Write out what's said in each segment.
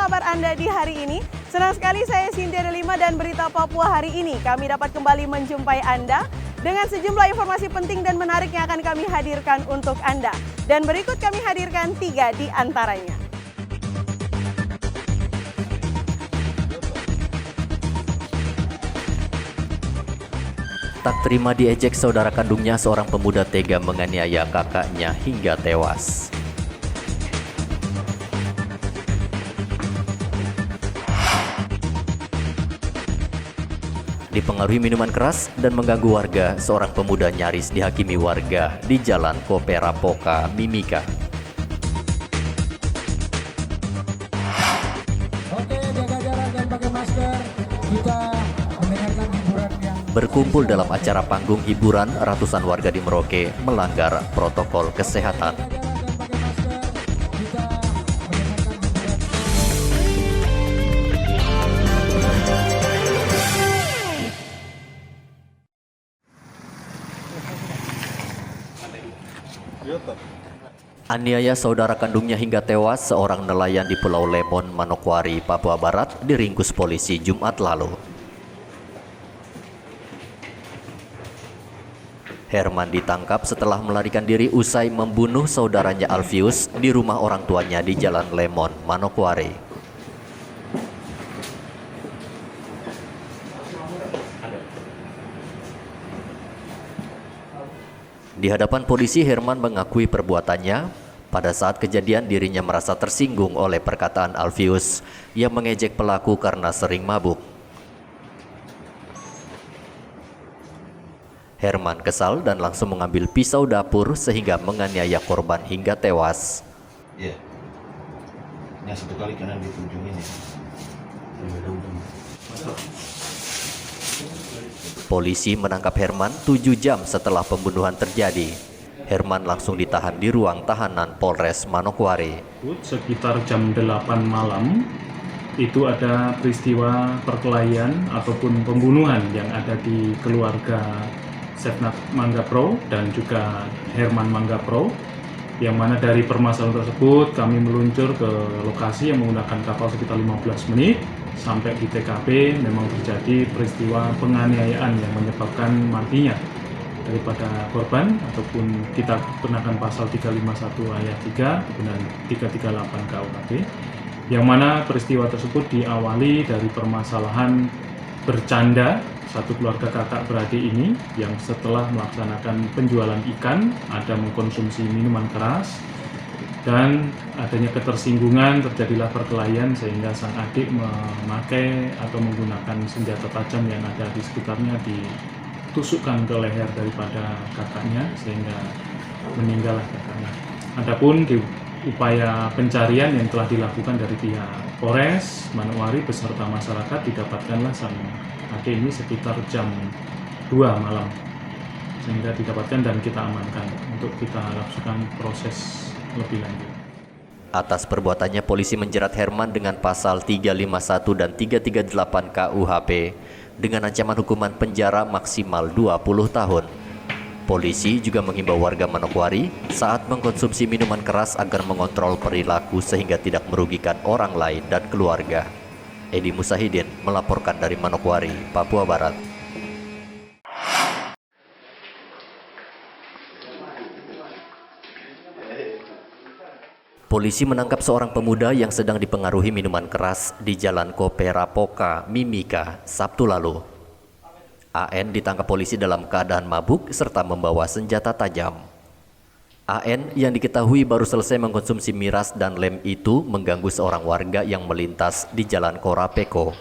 kabar Anda di hari ini? Senang sekali saya Cynthia Delima dan Berita Papua hari ini. Kami dapat kembali menjumpai Anda dengan sejumlah informasi penting dan menarik yang akan kami hadirkan untuk Anda. Dan berikut kami hadirkan 3 di antaranya. Tak terima diejek saudara kandungnya, seorang pemuda tega menganiaya kakaknya hingga tewas. Dipengaruhi minuman keras dan mengganggu warga, seorang pemuda nyaris dihakimi warga di Jalan Koperapoka, Mimika. Oke, jaga jarak dan pakai masker. Kita mendengarkan hiburan yang Berkumpul dalam acara panggung hiburan, ratusan warga di Merauke melanggar protokol kesehatan. Aniaya saudara kandungnya hingga tewas, seorang nelayan di Pulau Lemon, Manokwari, Papua Barat diringkus polisi Jumat lalu. Herman ditangkap setelah melarikan diri usai membunuh saudaranya Alfius di rumah orang tuanya di Jalan Lemon, Manokwari. Di hadapan polisi, Herman mengakui perbuatannya. Pada saat kejadian, dirinya merasa tersinggung oleh perkataan Alfius yang mengejek pelaku karena sering mabuk. Herman kesal dan langsung mengambil pisau dapur sehingga menganiaya korban hingga tewas. Iya. Yang satu kali kanan di ujung ini. Polisi menangkap Herman 7 jam setelah pembunuhan terjadi. Herman langsung ditahan di ruang tahanan Polres Manokwari. Sekitar jam 8 malam itu ada peristiwa perkelahian ataupun pembunuhan yang ada di keluarga Setnat Manggapro dan juga Herman Manggapro, yang mana dari permasalahan tersebut kami meluncur ke lokasi yang menggunakan kapal sekitar 15 menit. Sampai di TKP memang terjadi peristiwa penganiayaan yang menyebabkan matinya daripada korban, ataupun kita kenakan pasal 351 ayat 3 dan 338 KUHP, yang mana peristiwa tersebut diawali dari permasalahan bercanda satu keluarga kakak beradik ini yang setelah melaksanakan penjualan ikan ada mengkonsumsi minuman keras dan adanya ketersinggungan, terjadilah perkelahian sehingga sang adik memakai atau menggunakan senjata tajam yang ada di sekitarnya ditusukkan ke leher daripada kakaknya sehingga meninggallah kakaknya. Adapun di upaya pencarian yang telah dilakukan dari pihak Polres Manokwari beserta masyarakat, didapatkanlah sang adik ini sekitar jam 2 malam sehingga didapatkan dan kita amankan untuk kita lakukan proses lebih lanjut. Atas perbuatannya, polisi menjerat Herman dengan pasal 351 dan 338 KUHP dengan ancaman hukuman penjara maksimal 20 tahun. Polisi juga mengimbau warga Manokwari saat mengkonsumsi minuman keras agar mengontrol perilaku sehingga tidak merugikan orang lain dan keluarga. Edi Musahidin melaporkan dari Manokwari, Papua Barat. Polisi menangkap seorang pemuda yang sedang dipengaruhi minuman keras di Jalan Koperapoka, Mimika, Sabtu lalu. AN ditangkap polisi dalam keadaan mabuk serta membawa senjata tajam. AN yang diketahui baru selesai mengkonsumsi miras dan lem itu mengganggu seorang warga yang melintas di Jalan Korapeko.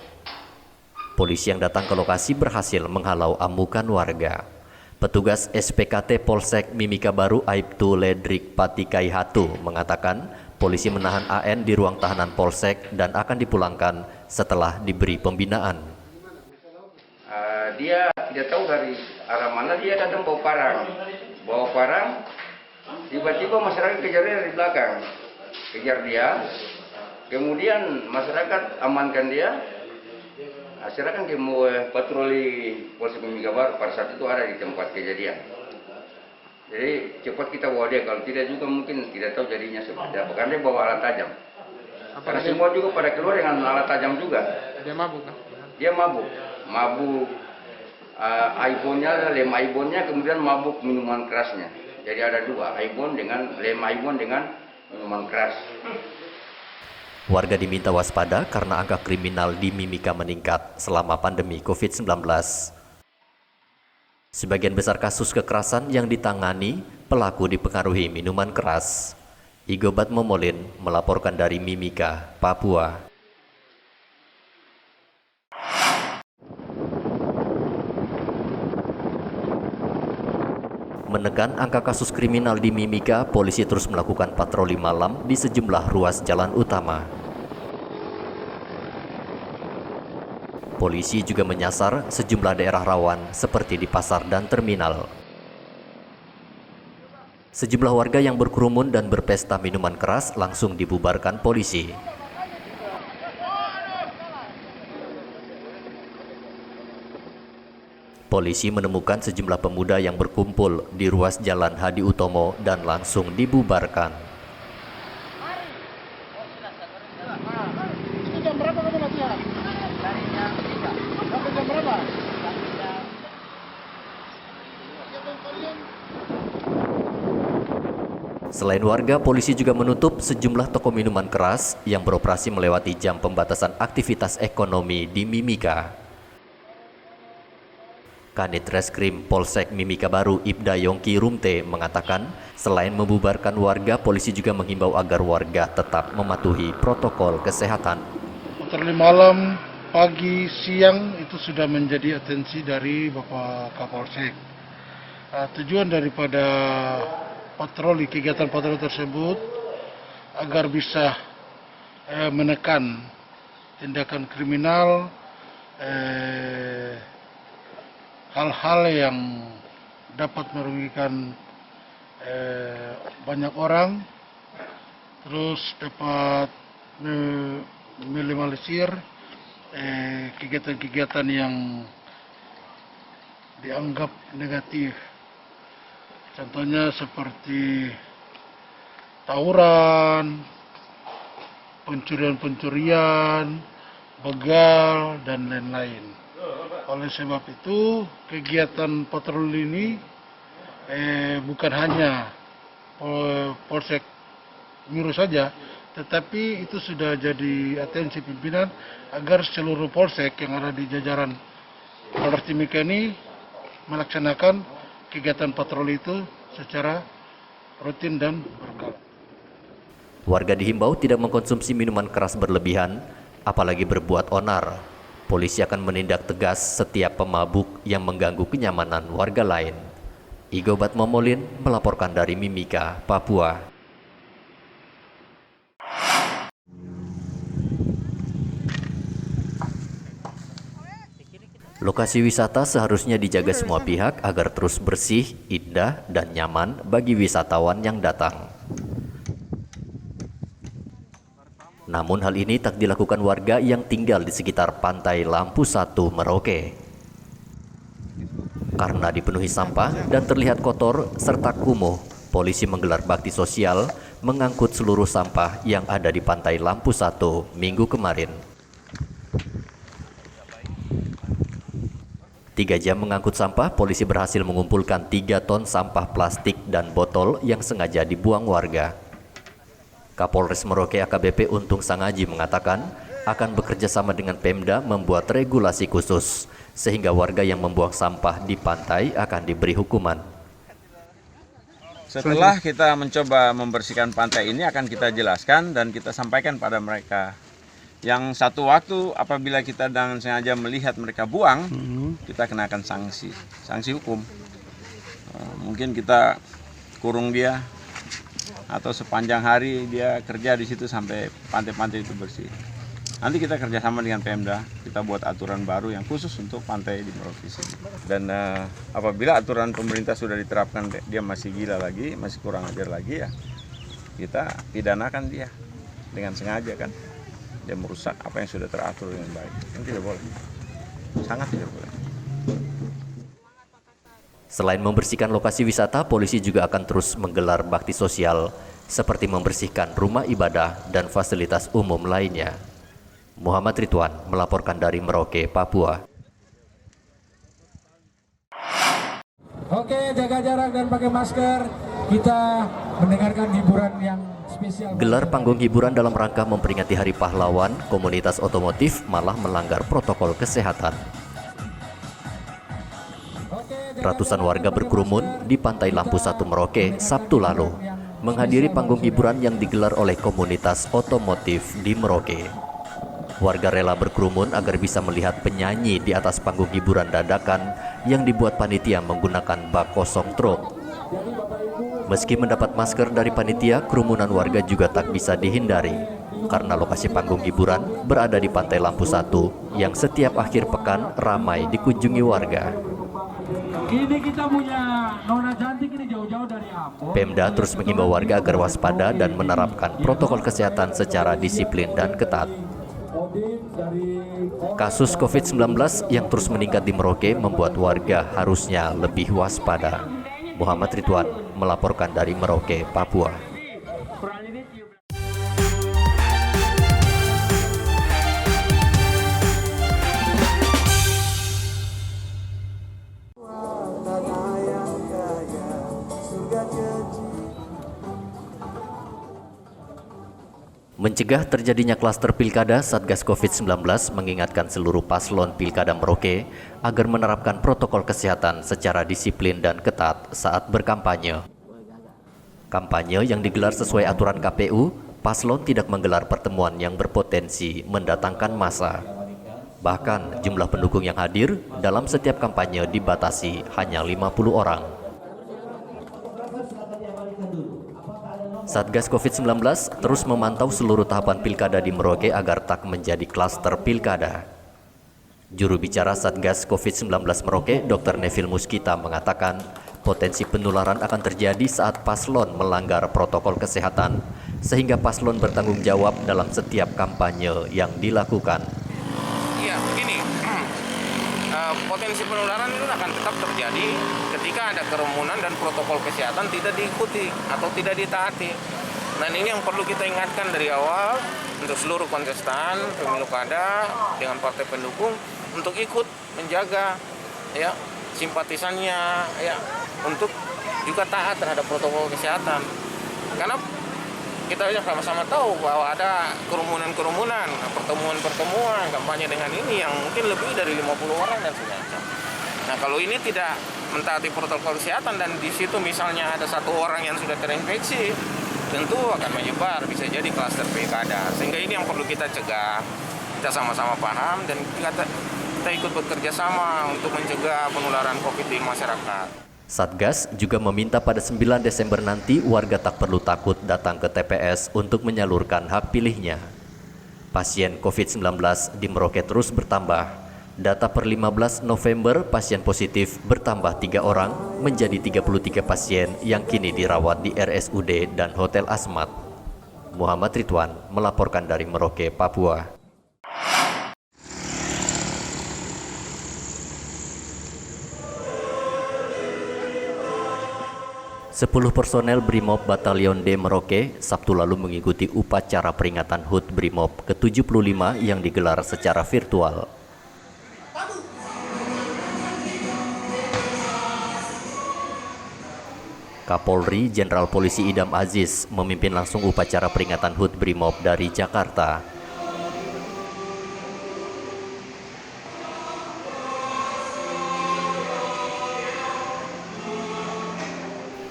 Polisi yang datang ke lokasi berhasil menghalau amukan warga. Petugas SPKT Polsek Mimika Baru Aibtu Ledrik Patikaihatu mengatakan polisi menahan AN di ruang tahanan Polsek dan akan dipulangkan setelah diberi pembinaan. Dia tidak tahu dari arah mana dia datang bawa parang, tiba-tiba masyarakat kejar dia dari belakang, kejar dia, kemudian masyarakat amankan dia. Masyarakat dia mau patroli Polsek Mimika Baru pada saat itu ada di tempat kejadian. Jadi cepat kita bawa dia, kalau tidak juga mungkin tidak tahu jadinya seperti apa, karena dia bawa alat tajam. Karena semua juga pada keluar dengan alat tajam juga. Dia mabuk kan? Dia mabuk, iPhone-nya, lem iPhone-nya, kemudian mabuk minuman kerasnya. Jadi ada dua, iPhone dengan lem iPhone dengan minuman keras. Warga diminta waspada karena angka kriminal di Mimika meningkat selama pandemi COVID-19. Sebagian besar kasus kekerasan yang ditangani pelaku dipengaruhi minuman keras. Igobat Momolin melaporkan dari Mimika, Papua. Menekan angka kasus kriminal di Mimika, polisi terus melakukan patroli malam di sejumlah ruas jalan utama. Polisi juga menyasar sejumlah daerah rawan seperti di pasar dan terminal. Sejumlah warga yang berkerumun dan berpesta minuman keras langsung dibubarkan polisi. Polisi menemukan sejumlah pemuda yang berkumpul di ruas Jalan Hadi Utomo dan langsung dibubarkan. Itu jam berapa kamu latihan? Dari jam 3. Sampai jam berapa? Sampai jam... Selain warga, polisi juga menutup sejumlah toko minuman keras yang beroperasi melewati jam pembatasan aktivitas ekonomi di Mimika. Kanit Reskrim Polsek Mimika Baru Ibda Yongki Rumte mengatakan, selain membubarkan warga, polisi juga menghimbau agar warga tetap mematuhi protokol kesehatan. Patroli malam, pagi, siang itu sudah menjadi atensi dari Bapak Kapolsek. Tujuan daripada kegiatan patroli tersebut agar bisa menekan tindakan kriminal, hal-hal yang dapat merugikan banyak orang, terus dapat meminimalisir kegiatan-kegiatan yang dianggap negatif. Contohnya seperti tawuran, pencurian-pencurian, begal, dan lain-lain. Oleh sebab itu, kegiatan patroli ini bukan hanya Polsek Miru saja, tetapi itu sudah jadi atensi pimpinan agar seluruh polsek yang ada di jajaran Polres Timika ini melaksanakan kegiatan patroli itu secara rutin dan berkala. Warga dihimbau tidak mengkonsumsi minuman keras berlebihan, apalagi berbuat onar. Polisi akan menindak tegas setiap pemabuk yang mengganggu kenyamanan warga lain. Igobat Momolin melaporkan dari Mimika, Papua. Lokasi wisata seharusnya dijaga semua pihak agar terus bersih, indah, dan nyaman bagi wisatawan yang datang. Namun hal ini tak dilakukan warga yang tinggal di sekitar pantai Lampu 1 Merauke. Karena dipenuhi sampah dan terlihat kotor serta kumuh, polisi menggelar bakti sosial mengangkut seluruh sampah yang ada di pantai Lampu 1 Minggu kemarin. 3 jam mengangkut sampah, polisi berhasil mengumpulkan 3 ton sampah plastik dan botol yang sengaja dibuang warga. Kapolres Merauke AKBP Untung Sangaji mengatakan akan bekerja sama dengan Pemda membuat regulasi khusus, sehingga warga yang membuang sampah di pantai akan diberi hukuman. Setelah kita mencoba membersihkan pantai ini akan kita jelaskan dan kita sampaikan pada mereka. Yang satu waktu apabila kita dengan sengaja melihat mereka buang, kita kenakan sanksi hukum. Mungkin kita kurung dia atau sepanjang hari dia kerja di situ sampai pantai-pantai itu bersih. Nanti kita kerjasama dengan Pemda, kita buat aturan baru yang khusus untuk pantai di Merauke sini. Dan apabila aturan pemerintah sudah diterapkan, dia masih gila lagi, masih kurang ajar lagi, ya kita pidanakan dia dengan sengaja kan. Dia merusak apa yang sudah teratur dengan baik. Ini tidak boleh, sangat tidak boleh. Selain membersihkan lokasi wisata, polisi juga akan terus menggelar bakti sosial seperti membersihkan rumah ibadah dan fasilitas umum lainnya. Muhammad Ridwan melaporkan dari Merauke, Papua. Oke, jaga jarak dan pakai masker. Kita mendengarkan hiburan yang spesial. Gelar panggung hiburan dalam rangka memperingati Hari Pahlawan, komunitas otomotif malah melanggar protokol kesehatan. Ratusan warga berkerumun di Pantai Lampu 1 Merauke Sabtu lalu menghadiri panggung hiburan yang digelar oleh komunitas otomotif di Merauke. Warga rela berkerumun agar bisa melihat penyanyi di atas panggung hiburan dadakan yang dibuat panitia menggunakan bak kosong truk. Meski mendapat masker dari panitia, kerumunan warga juga tak bisa dihindari karena lokasi panggung hiburan berada di Pantai Lampu 1 yang setiap akhir pekan ramai dikunjungi warga. Ini kita punya nona cantik ini jauh-jauh dari Ambon. Pemda terus mengimbau warga agar waspada dan menerapkan protokol kesehatan secara disiplin dan ketat. Kasus COVID-19 yang terus meningkat di Merauke membuat warga harusnya lebih waspada. Muhammad Ridwan melaporkan dari Merauke, Papua. Mencegah terjadinya klaster pilkada, Satgas COVID-19 mengingatkan seluruh paslon pilkada Merauke agar menerapkan protokol kesehatan secara disiplin dan ketat saat berkampanye. Kampanye yang digelar sesuai aturan KPU, paslon tidak menggelar pertemuan yang berpotensi mendatangkan massa. Bahkan jumlah pendukung yang hadir dalam setiap kampanye dibatasi hanya 50 orang. Satgas COVID-19 terus memantau seluruh tahapan pilkada di Merauke agar tak menjadi klaster pilkada. Juru bicara Satgas COVID-19 Merauke, Dr. Neville Muskita mengatakan potensi penularan akan terjadi saat paslon melanggar protokol kesehatan, sehingga paslon bertanggung jawab dalam setiap kampanye yang dilakukan. Iya, begini, potensi penularan itu akan tetap terjadi ketika ada kerumunan dan protokol kesehatan tidak diikuti atau tidak ditaati. Dan ini yang perlu kita ingatkan dari awal untuk seluruh kontestan pemilu kada dengan partai pendukung untuk ikut menjaga ya simpatisannya ya untuk juga taat terhadap protokol kesehatan. Karena kita sama-sama tahu bahwa ada kerumunan-kerumunan, pertemuan-pertemuan, kampanye dengan ini yang mungkin lebih dari 50 orang dan semacam. Nah, kalau ini tidak mentaati protokol kesehatan dan di situ misalnya ada satu orang yang sudah terinfeksi, tentu akan menyebar, bisa jadi klaster pilkada. Sehingga ini yang perlu kita cegah, kita sama-sama paham dan kita ikut bekerja sama untuk mencegah penularan COVID di masyarakat. Satgas juga meminta pada 9 Desember nanti warga tak perlu takut datang ke TPS untuk menyalurkan hak pilihnya. Pasien COVID-19 di Merauke terus bertambah. Data per 15 November, pasien positif bertambah 3 orang menjadi 33 pasien yang kini dirawat di RSUD dan Hotel Asmat. Muhammad Ridwan melaporkan dari Merauke, Papua. 10 personel Brimob Batalion D Merauke Sabtu lalu mengikuti upacara peringatan HUT Brimob ke-75 yang digelar secara virtual. Kapolri Jenderal Polisi Idam Aziz memimpin langsung upacara peringatan HUT Brimob dari Jakarta.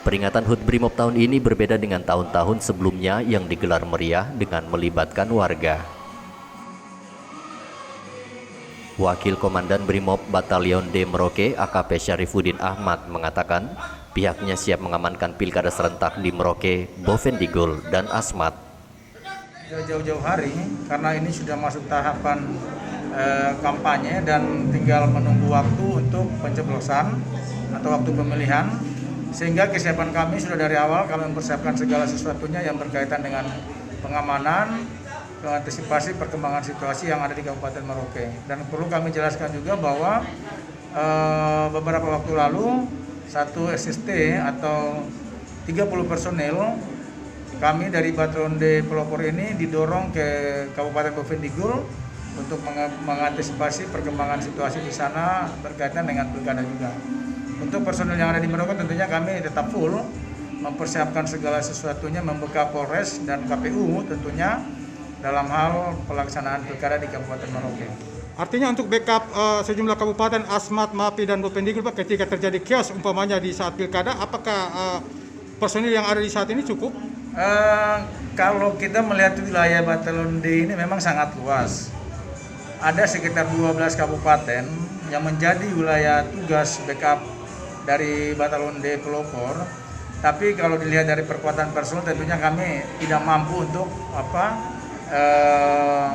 Peringatan HUT Brimob tahun ini berbeda dengan tahun-tahun sebelumnya yang digelar meriah dengan melibatkan warga. Wakil Komandan Brimob Batalion D Merauke AKP Syarifuddin Ahmad mengatakan pihaknya siap mengamankan pilkada serentak di Merauke, Bovendigul, dan Asmat. Jauh-jauh hari karena ini sudah masuk tahapan kampanye dan tinggal menunggu waktu untuk pencoblosan atau waktu pemilihan. Sehingga kesiapan kami sudah dari awal kami mempersiapkan segala sesuatunya yang berkaitan dengan pengamanan, antisipasi perkembangan situasi yang ada di Kabupaten Merauke. Dan perlu kami jelaskan juga bahwa beberapa waktu lalu satu SST atau 30 personel kami dari Batalion D pelopor ini didorong ke Kabupaten Bovendigul untuk mengantisipasi perkembangan situasi di sana berkaitan dengan pilkada juga. Untuk personil yang ada di Merauke tentunya kami tetap full mempersiapkan segala sesuatunya, membekal Polres dan KPU tentunya dalam hal pelaksanaan pilkada di Kabupaten Merauke. Artinya untuk backup sejumlah kabupaten Asmat, Mapi, dan Bovendigul Pak, ketika terjadi chaos umpamanya di saat pilkada, apakah personil yang ada di saat ini cukup? Kalau kita melihat wilayah Batalion D ini memang sangat luas. Ada sekitar 12 kabupaten yang menjadi wilayah tugas backup dari Batalion D pelopor. Tapi kalau dilihat dari perkuatan personil tentunya kami tidak mampu untuk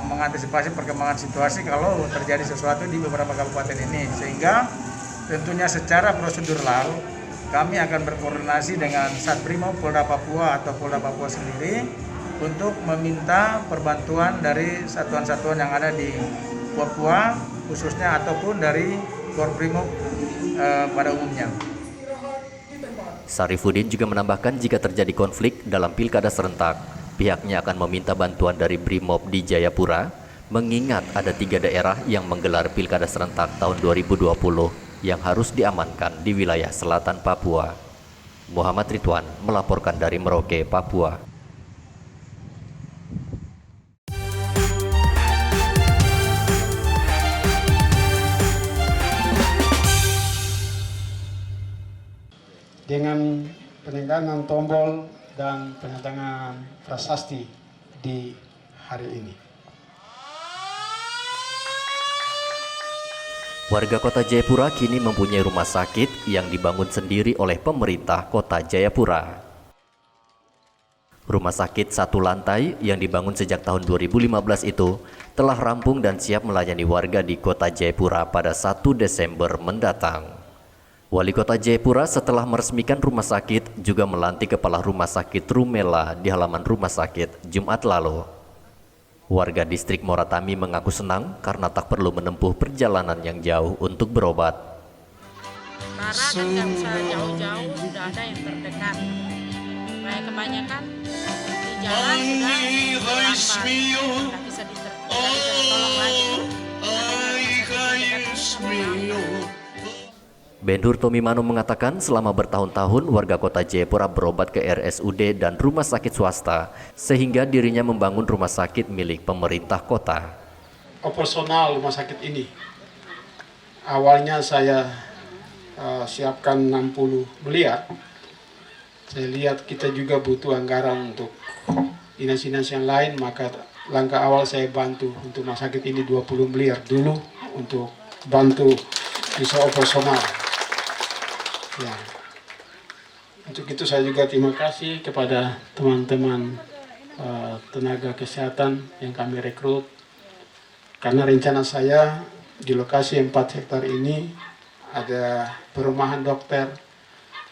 mengantisipasi perkembangan situasi kalau terjadi sesuatu di beberapa kabupaten ini. Sehingga tentunya secara prosedural kami akan berkoordinasi dengan Satbrimob Polda Papua atau Polda Papua sendiri untuk meminta perbantuan dari satuan-satuan yang ada di Papua khususnya ataupun dari Korprimob pada umumnya. Sarifudin juga menambahkan jika terjadi konflik dalam pilkada serentak, pihaknya akan meminta bantuan dari Brimob di Jayapura, mengingat ada 3 daerah yang menggelar pilkada serentak tahun 2020 yang harus diamankan di wilayah selatan Papua. Muhammad Ridwan melaporkan dari Merauke, Papua. Dengan penendangan tombol dan penandatangan prasasti di hari ini. Warga Kota Jayapura kini mempunyai rumah sakit yang dibangun sendiri oleh pemerintah Kota Jayapura. Rumah sakit 1 lantai yang dibangun sejak tahun 2015 itu telah rampung dan siap melayani warga di Kota Jayapura pada 1 Desember mendatang. Wali Kota Jayapura setelah meresmikan rumah sakit juga melantik Kepala Rumah Sakit Rumela di halaman rumah sakit Jumat lalu. Warga distrik Moratami mengaku senang karena tak perlu menempuh perjalanan yang jauh untuk berobat. Karena kan nggak usah jauh-jauh, sudah ada yang terdekat. Kayak kebanyakan di jalan sudah lambat, nggak bisa ditolong lagi. Benhur Tomimano mengatakan selama bertahun-tahun warga Kota Jayapura berobat ke RSUD dan rumah sakit swasta, sehingga dirinya membangun rumah sakit milik pemerintah kota. Operasional rumah sakit ini, awalnya saya siapkan 60 miliar. Saya lihat kita juga butuh anggaran untuk dinas-dinas yang lain, maka langkah awal saya bantu untuk rumah sakit ini 20 miliar dulu untuk bantu bisa operasional. Ya. Untuk itu saya juga terima kasih kepada teman-teman tenaga kesehatan yang kami rekrut. Karena rencana saya di lokasi 4 hektar ini ada perumahan dokter,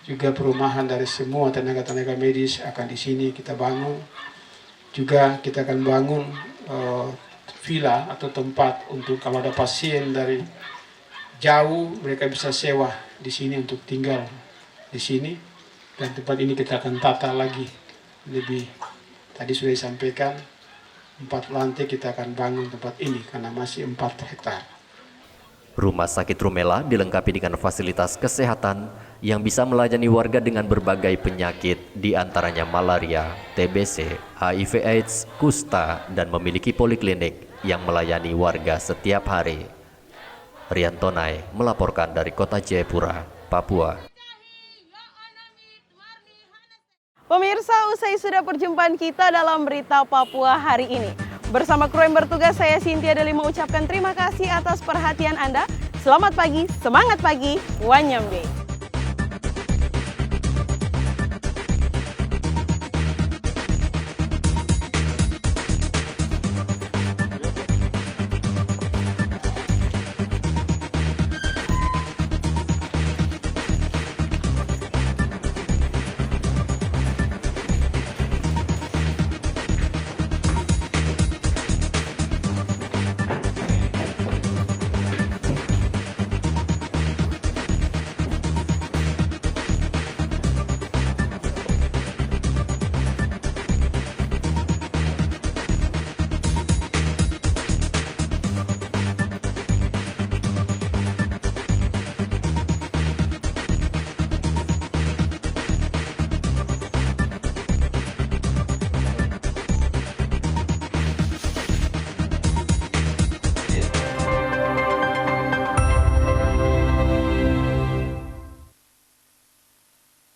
juga perumahan dari semua tenaga-tenaga medis akan di sini kita bangun. Juga kita akan bangun villa atau tempat untuk kalau ada pasien dari jauh mereka bisa sewa di sini untuk tinggal di sini, dan tempat ini kita akan tata lagi lebih. Tadi sudah disampaikan 4 lantai kita akan bangun tempat ini karena masih 4 hektar. Rumah sakit Rumela dilengkapi dengan fasilitas kesehatan yang bisa melayani warga dengan berbagai penyakit, diantaranya malaria, TBC, HIV/AIDS, kusta, dan memiliki poliklinik yang melayani warga setiap hari. Rian Tonai melaporkan dari Kota Jayapura, Papua. Pemirsa, usai sudah perjumpaan kita dalam Berita Papua hari ini. Bersama kru yang bertugas, saya Cynthia Deli mengucapkan terima kasih atas perhatian Anda. Selamat pagi, semangat pagi, Wanyambe.